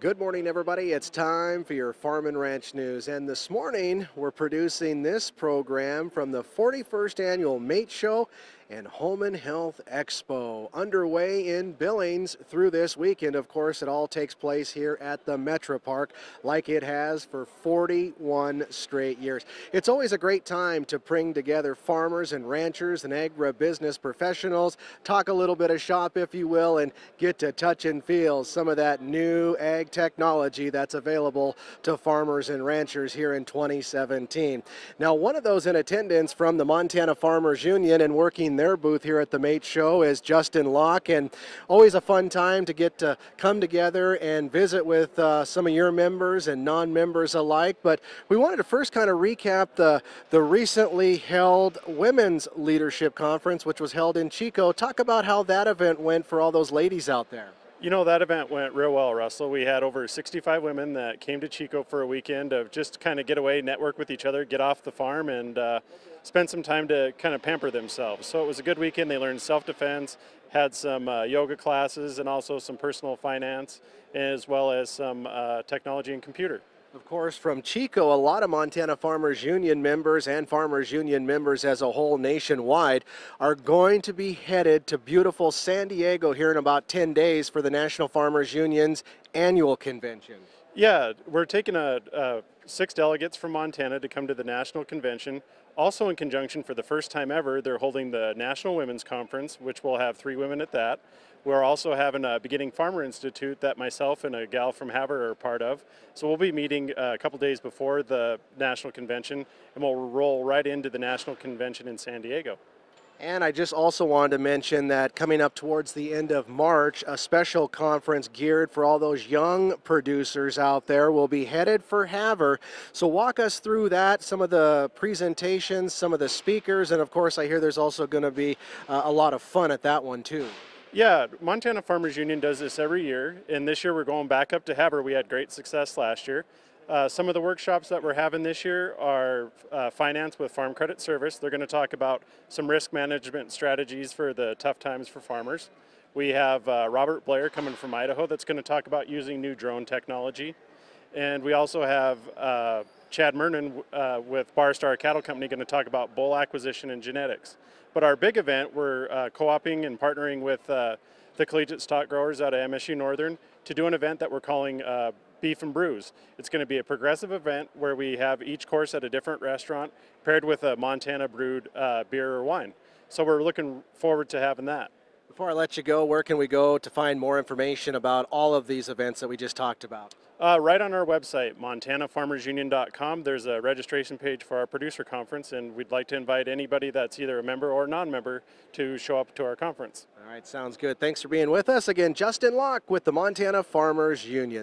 Good morning, everybody. It's time for your Farm and Ranch News. And this morning, we're producing this program from the 41st Annual Mate Show and Home and Health Expo, underway in Billings through this weekend. Of course, it all takes place here at the Metro Park like it has for 41 straight years. It's always a great time to bring together farmers and ranchers and agribusiness professionals, talk a little bit of shop, if you will, and get to touch and feel some of that new ag technology that's available to farmers and ranchers here in 2017. Now, one of those in attendance from the Montana Farmers Union and working their booth here at the Mate Show is Justin Locke, and always a fun time to get to come together and visit with some of your members and non-members alike. But we wanted to first kind of recap the recently held Women's Leadership Conference, which was held in Chico. Talk about how that event went for all those ladies out there. You know, that event went real well, Russell. We had over 65 women that came to Chico for a weekend of just kind of get away, network with each other, get off the farm, and spend some time to kind of pamper themselves. So it was a good weekend. They learned self-defense, had some yoga classes, and also some personal finance, as well as some technology and computer. Of course, from Chico, a lot of Montana Farmers Union members and Farmers Union members as a whole nationwide are going to be headed to beautiful San Diego here in about 10 days for the National Farmers Union's annual convention. Yeah, we're taking 6 delegates from Montana to come to the National Convention. Also in conjunction, for the first time ever, they're holding the National Women's Conference, which will have 3 women at that. We're also having a Beginning Farmer Institute that myself and a gal from Havre are part of. So we'll be meeting a couple days before the National Convention, and we'll roll right into the National Convention in San Diego. And I just also wanted to mention that coming up towards the end of March, a special conference geared for all those young producers out there will be headed for Havre. So walk us through that, some of the presentations, some of the speakers, and of course I hear there's also going to be a lot of fun at that one too. Yeah, Montana Farmers Union does this every year, and this year we're going back up to Havre. We had great success last year. Some of the workshops that we're having this year are finance with Farm Credit Service. They're going to talk about some risk management strategies for the tough times for farmers. We have Robert Blair coming from Idaho that's going to talk about using new drone technology. And we also have Chad Mernon with Barstar Cattle Company going to talk about bull acquisition and genetics. But our big event, we're co-oping and partnering with the collegiate stock growers out of MSU Northern to do an event that we're calling Beef and Brews. It's going to be a progressive event where we have each course at a different restaurant paired with a Montana brewed beer or wine. So we're looking forward to having that. Before I let you go, where can we go to find more information about all of these events that we just talked about? Right on our website, montanafarmersunion.com, there's a registration page for our producer conference, and we'd like to invite anybody that's either a member or non-member to show up to our conference. All right, sounds good. Thanks for being with us. Again, Justin Locke with the Montana Farmers Union.